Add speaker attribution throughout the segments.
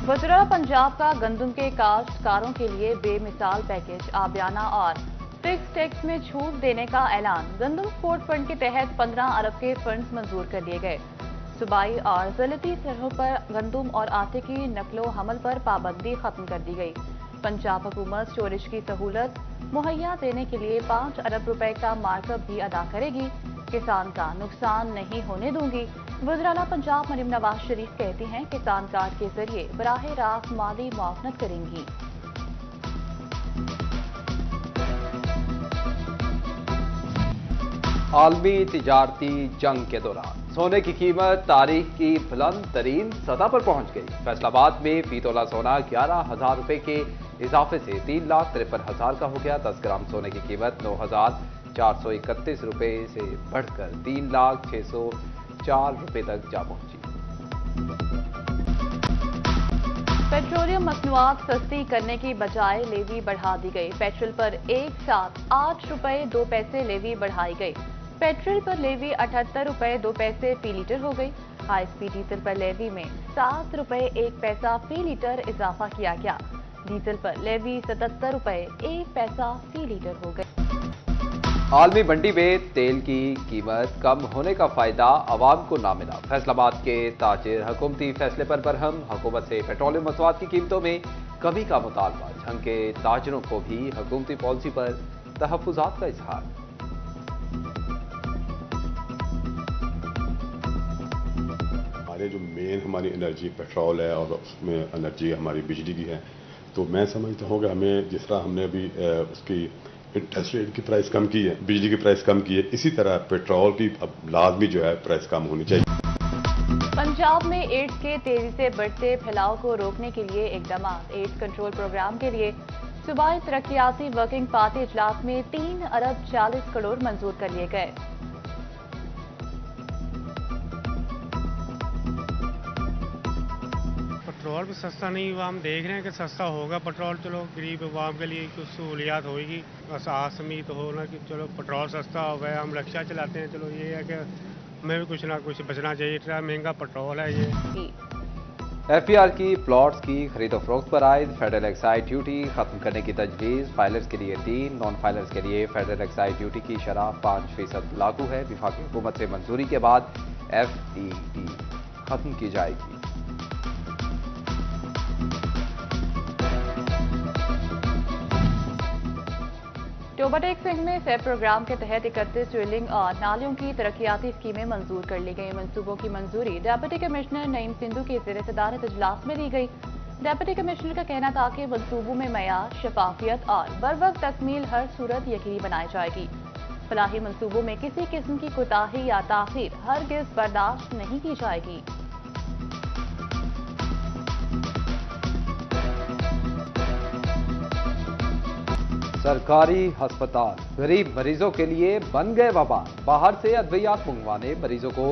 Speaker 1: वज़ीर पंजाब का गंदम के काश्तकारों के लिए बेमिसाल पैकेज, आबियाना और फिक्स टैक्स में छूट देने का ऐलान। गंदम सपोर्ट फंड के तहत 15 अरब के फंड्स मंजूर कर लिए गए। सूबाई और ज़िलती सरहद पर गंदम और आटे की नकलो हमल पर पाबंदी खत्म कर दी गई। पंजाब हुकूमत स्टोरेज की सहूलत मुहैया देने के लिए 5 अरब रुपए का मार्कअप भी अदा करेगी। किसान का नुकसान नहीं होने दूंगी। वज़ीर आला पंजाब मरीम नवाज शरीफ कहती हैं, किसान कार्ड के जरिए बराह रास्त माली मुआवनत करेंगी।
Speaker 2: आलमी तिजारती जंग के दौरान सोने की कीमत तारीख की बुलंद तरीन सतह पर पहुंच गई। फैसलाबाद में फी तोला सोना 11,000 रुपए के इजाफे से 3,53,000 का हो गया। 10 ग्राम सोने की कीमत 9,431 रुपए से बढ़कर 3,06,04 रुपए तक जा पहुंची।
Speaker 1: पेट्रोलियम मसनूआत सस्ती करने की बजाय लेवी बढ़ा दी गई। पेट्रोल पर एक साथ 8 रुपए 2 पैसे लेवी बढ़ाई गई। पेट्रोल पर लेवी 78 रुपए 2 पैसे फी लीटर हो गई। हाई स्पीड डीजल पर लेवी में 7 रुपए 1 पैसा फी लीटर इजाफा किया गया। डीजल पर लेवी 77 रुपए 1 पैसा फी लीटर हो गई।
Speaker 2: आलमी मंडी में तेल की कीमत कम होने का फायदा आवाम को ना मिला। फैसलाबाद के ताजिर हुकूमती फैसले पर बरहम। हुकूमत से पेट्रोलियम मसनूआत की कीमतों में कमी का मुतालबा। झंग के ताजिरों को भी हुकूमती पॉलिसी पर तहफ्फुज़ात का इजहार।
Speaker 3: हमारे जो मेन हमारी एनर्जी पेट्रोल है और उसमें एनर्जी हमारी बिजली की है, तो मैं समझता हूँ कि हमें जिस तरह हमने अभी उसकी इंटरेस्ट रेट की प्राइस कम की है, बिजली की प्राइस कम की है, इसी तरह पेट्रोल की अब लाजमी जो है प्राइस कम होनी चाहिए।
Speaker 1: पंजाब में एड्स के तेजी से बढ़ते फैलाव को रोकने के लिए इकदाम। एड्स कंट्रोल प्रोग्राम के लिए सूबाई तरक्याती वर्किंग पार्टी इजलास में 3 अरब 40 करोड़ मंजूर कर लिए गए।
Speaker 4: पेट्रोल भी सस्ता नहीं हुआ, हम देख रहे हैं कि सस्ता होगा पेट्रोल। चलो गरीब अवाम के लिए कुछ सहूलियात होगी, बस आस उम्मीद हो ना कि चलो पेट्रोल सस्ता हो गया। हम रिक्शा चलाते हैं, चलो ये है कि हमें भी कुछ ना कुछ बचना चाहिए। इतना महंगा पेट्रोल है ये।
Speaker 2: FPR की प्लॉट्स की खरीदो फरोख्त पर आयद फेडरल एक्साइज ड्यूटी खत्म करने की तजवीज़। फाइलर्स के लिए 3, नॉन फाइलर्स के लिए फेडरल एक्साइज ड्यूटी की शरह 5% लागू है। वफाकी हुकूमत से मंजूरी के बाद FET खत्म की जाएगी।
Speaker 1: टोबाटेक सिंह में फेब प्रोग्राम के तहत 31 ड्रिलिंग और नालियों की तरक्याती स्कीमें मंजूर कर ली गई। मंसूबों की मंजूरी डिप्टी कमिश्नर नईम सिंधु की ज़ेर सदारत इजलास में दी गई। डिप्टी कमिश्नर का कहना था कि मंसूबों में मयार, शफाफियत और बरवक्त तकमील हर सूरत यकीनी बनाई जाएगी। फलाही मंसूबों में किसी किस्म की कोताही या ताखीर हरगिज़ बर्दाश्त नहीं की जाएगी।
Speaker 2: सरकारी अस्पताल गरीब मरीजों के लिए बन गए वबाल। बाहर से अद्वियात मंगवाने, मरीजों को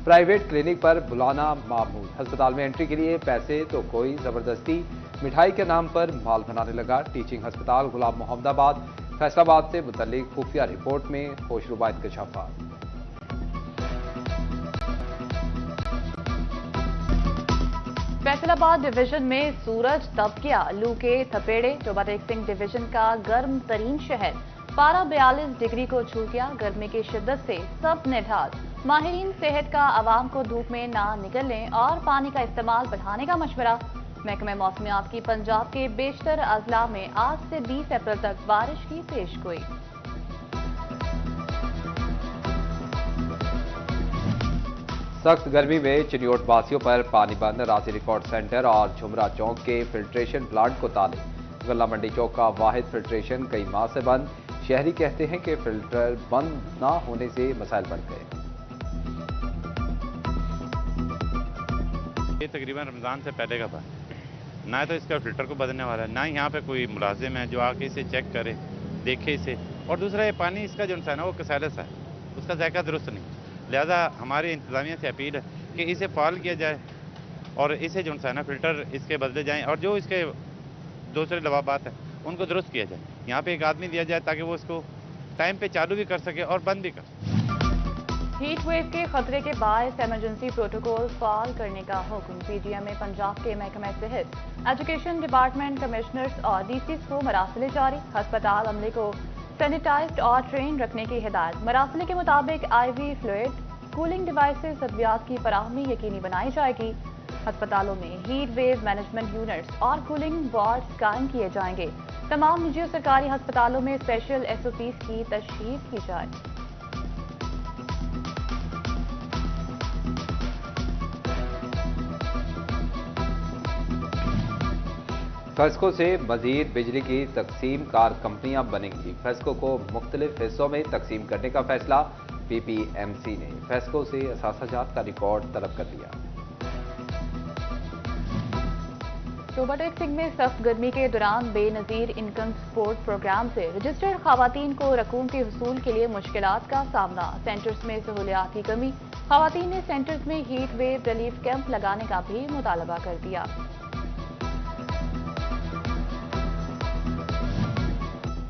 Speaker 2: प्राइवेट क्लिनिक पर बुलाना मामूल। अस्पताल में एंट्री के लिए पैसे तो कोई जबरदस्ती मिठाई के नाम पर माल बनाने लगा। टीचिंग अस्पताल गुलाम मोहम्मदाबाद फैसलाबाद से मुतल्लिक खुफिया रिपोर्ट में होशरुबा इंकशाफात।
Speaker 1: फैसलाबाद डिवीजन में सूरज तप गया, लू के थपेड़े। टोबाटेक सिंह डिवीजन का गर्म तरीन शहर। पारा 42 डिग्री को छू गया। गर्मी की शिद्दत से सब निढाल। माहिरीन सेहत का आवाम को धूप में ना निकलने और पानी का इस्तेमाल बढ़ाने का मशवरा। महकमे मौसमियात की पंजाब के बेशतर अजला में आज से 20 अप्रैल तक बारिश की पेशगोई।
Speaker 2: सख्त गर्मी में चिनियोट वासियों पर पानी बंद। रांची रिकॉर्ड सेंटर और झुमरा चौक के फिल्ट्रेशन प्लांट को ताले। गल्ला मंडी चौक का वाहिद फिल्ट्रेशन कई माह से बंद। शहरी कहते हैं कि फिल्टर बंद ना होने से मसाइल बढ़ गए।
Speaker 5: ये तकरीबन रमज़ान से पहले का था। ना तो इसका फिल्टर को बदलने वाला है, ना यहाँ पे कोई मुलाजिम है जो आके इसे चेक करे, देखे इसे। और दूसरा ये पानी इसका जो है ना वो कसैलस है, उसका जायका दुरुस्त नहीं। लिहाजा हमारी इंतजामिया से अपील है कि इसे फाल किया जाए और इसे जो है ना फिल्टर इसके बदले जाएँ और जो इसके दूसरे लवाबात हैं उनको दुरुस्त किया जाए। यहाँ पे एक आदमी दिया जाए ताकि वो इसको टाइम पे चालू भी कर सके और बंद भी कर सके।
Speaker 1: हीट वेव के खतरे के बायस इमरजेंसी प्रोटोकॉल फाल करने का हुक्म। पीजीएम में पंजाब के महकमे सेहत, एजुकेशन डिपार्टमेंट, कमिश्नर्स और डीसीज को मरासले जारी। अस्पताल अमले को सैनिटाइज्ड और ट्रेन रखने की हिदायत। मरासले के मुताबिक IV फ्लूइड, कूलिंग डिवाइसेस, अद्वियात की फराहमी यकीनी बनाई जाएगी। अस्पतालों में हीट वेव मैनेजमेंट यूनिट्स और कूलिंग वार्ड्स कायम किए जाएंगे। तमाम निजी और सरकारी अस्पतालों में स्पेशल SOPs की तशहीद की जाए।
Speaker 2: फेस्को से मजीद बिजली की तकसीम कार कंपनियां बनेंगी। फेस्को को मुख्तलिफ हिस्सों में तकसीम करने का फैसला। PPMC ने फेस्को से असासाजात का रिकॉर्ड तलब कर लिया।
Speaker 1: शोबा टैक्सिंग में सख्त गर्मी के दौरान बेनजीर इनकम सपोर्ट प्रोग्राम से रजिस्टर्ड खवातीन को रकूम के हुसूल के लिए मुश्किलात का सामना। सेंटर्स में सहूलियात की कमी। खवातीन ने सेंटर्स में हीट वेव रिलीफ कैंप लगाने का भी मुतालबा कर दिया।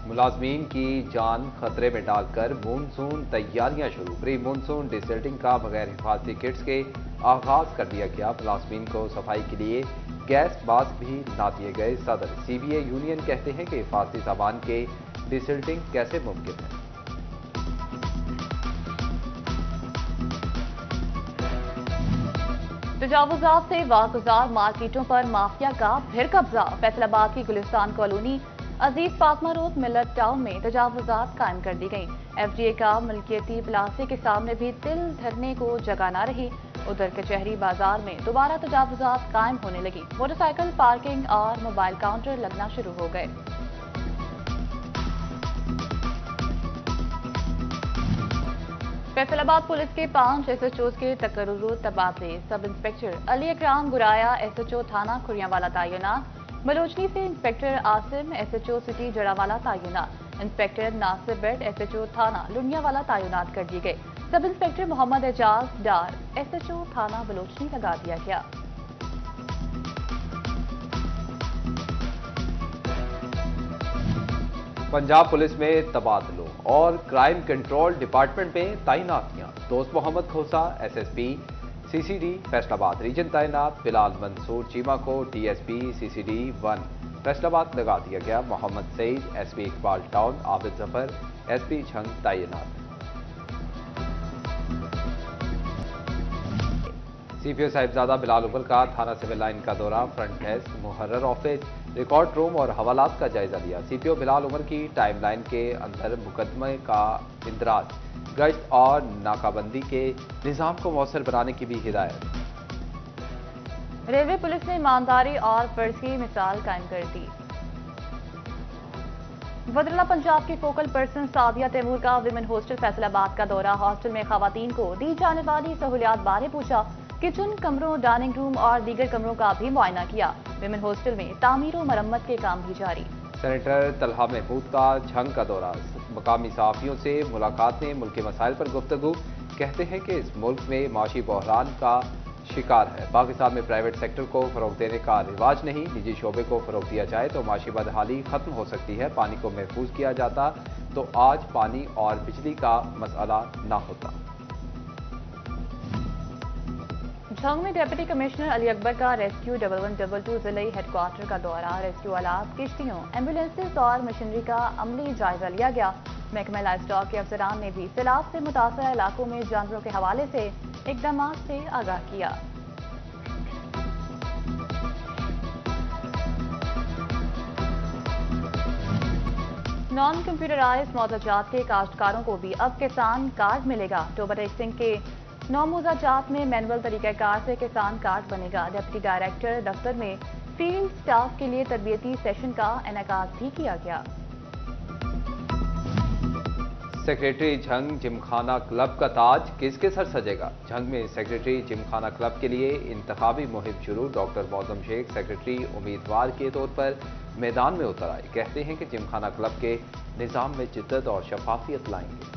Speaker 2: मुलाजमीन की जान खतरे में डालकर मानसून तैयारियां शुरू। प्री मानसून डिसल्टिंग का बगैर हिफाजती किट्स के आगाज कर दिया गया। मुलाजमीन को सफाई के लिए गैस मास्क भी ना दिए गए। सदर CBA यूनियन कहते हैं कि हिफाजती सामान के डिसल्टिंग कैसे मुमकिन है।
Speaker 1: तजावुजात से वागुजार मार्केटों पर माफिया का फिर कब्जा। फैसलाबाद की गुलिस्तान कॉलोनी अजीज फातमा रोड मिलत टाउन में तजावुजात कायम कर दी गई। FGA का मिल्कियती प्लाजे के सामने भी तिल धरने को जगह न रही। उधर कचहरी बाजार में दोबारा तजावुजात कायम होने लगी। मोटरसाइकिल पार्किंग और मोबाइल काउंटर लगना शुरू हो गए। फैसलाबाद पुलिस के 5 SHOs के तकर्रुर तबादले। Sub inspector Ali Akram Guraya SHO थाना खुरियांवाला तैनात। बलोचनी से inspector Asim SHO city Jaranwala तैनात। इंस्पेक्टर नासिर बेट SHO थाना लुनियावाला तैनात कर दिए गए। सब इंस्पेक्टर मोहम्मद एजाज डार SHO थाना बलोचनी लगा दिया गया।
Speaker 2: पंजाब पुलिस में तबादलों और क्राइम कंट्रोल डिपार्टमेंट में तैनातियां। दोस्त मोहम्मद खोसा SSP CCD फैसलाबाद रीजन तैनात। बिलाल मंसूर चीमा को DSP CCD 1 फैसलाबाद लगा दिया गया। Mohammad Saeed SP Iqbal Town, Abid Zafar SP Jhang तैनात। CPO साहिबजादा बिलाल उमर का थाना सिविल लाइन का दौरा। फ्रंट डेस्क, मुहर्रर ऑफिस, रिकॉर्ड रूम और हवालात का जायजा लिया। CPO बिलाल उमर की टाइम लाइन के अंदर मुकदमे का इंदराज, गश्त और नाकाबंदी के निजाम को मौसर बनाने की भी हिदायत।
Speaker 1: रेलवे पुलिस ने ईमानदारी और फर्ज की मिसाल कायम कर दी। वदरला पंजाब की फोकल पर्सन सादिया तैमूर का विमेन हॉस्टल फैसलाबाद का दौरा। हॉस्टल में खवातीन को दी जाने वाली सहूलियात बारे पूछा। किचन, कमरों, डाइनिंग रूम और दीगर कमरों का भी मुआयना किया। विमेन हॉस्टल में तामीर और मरम्मत के काम भी जारी।
Speaker 2: सेनेटर तलहा महमूद का झंग का दौरा। मकामी सहाफियों से मुलाकात में मुल्क के मसाइल पर गुफ्तगू। कहते हैं कि इस मुल्क में माशी बहरान का शिकार है। पाकिस्तान में प्राइवेट सेक्टर को फरोग देने का रिवाज नहीं। निजी शोबे को फरोग दिया जाए तो माशी बदहाली खत्म हो सकती है। पानी को महफूज किया जाता तो आज पानी और बिजली का मसला ना होता।
Speaker 1: झंग में डिप्टी कमिश्नर अली अकबर का रेस्क्यू 1122 जिले हेडक्वार्टर का दौरा। रेस्क्यू आलात, किश्तियों, एम्बुलेंसेज और मशीनरी का अमली जायजा लिया गया। महकमा लाइफ स्टॉक के अफसरान ने भी सैलाब से मुतासर इलाकों में जानवरों के हवाले से इकदामात से आगाह किया। नॉन कंप्यूटराइज्ड मौजाजात के काश्तकारों को भी अब किसान कार्ड मिलेगा। शोबा टैक्सिंग के 9 मौजाजात में मैनुअल तरीक़ाकार से किसान कार्ड बनेगा। डिप्टी डायरेक्टर दफ्तर में फील्ड स्टाफ के लिए तरबियती सेशन का इनेकाद भी किया गया।
Speaker 2: सेक्रेटरी झंग जिमखाना क्लब का ताज किसके सर सजेगा? झंग में सेक्रेटरी जिमखाना क्लब के लिए इंतखाबी मुहिम शुरू। डॉक्टर मौजम शेख सेक्रेटरी उम्मीदवार के तौर पर मैदान में उतर आए। कहते हैं कि जिमखाना क्लब के निजाम में जिद्दत और शफाफियत लाएंगे।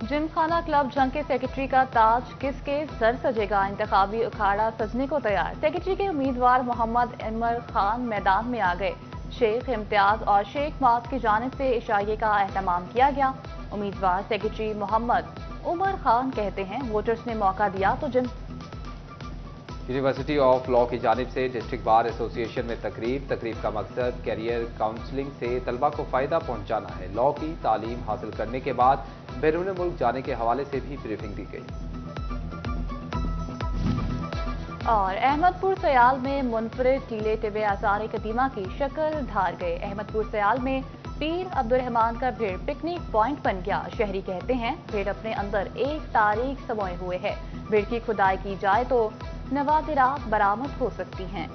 Speaker 1: जिमखाना क्लब झंग के सेक्रेटरी का ताज किसके सर सजेगा? इंतखाबी अखाड़ा सजने को तैयार। सेक्रेटरी के उम्मीदवार मोहम्मद इमर खान मैदान में आ गए। शेख इम्तियाज और शेख माज की जानिब से इशाइये का एहतमाम किया गया। उम्मीदवार सेक्रेटरी मोहम्मद उमर खान कहते हैं, वोटर्स ने मौका दिया तो
Speaker 2: यूनिवर्सिटी ऑफ लॉ की जानिब से डिस्ट्रिक्ट बार एसोसिएशन में तकरीब का मकसद कैरियर काउंसलिंग से तलबा को फ़ायदा पहुंचाना है। लॉ की तालीम हासिल करने के बाद बैरून मुल्क जाने के हवाले से भी ब्रीफिंग दी गई।
Speaker 1: और अहमदपुर सयाल में मुनफरिद टीले टिबे आसार कदीमा की शक्ल ढार गए। अहमदपुर सयाल में पीर अब्दुर्रहमान का भीड़ पिकनिक पॉइंट बन गया। शहरी कहते हैं, भीड़ अपने अंदर एक तारीख समोए हुए है। भीड़ की खुदाई की जाए तो नवादिरात बरामद हो सकती हैं।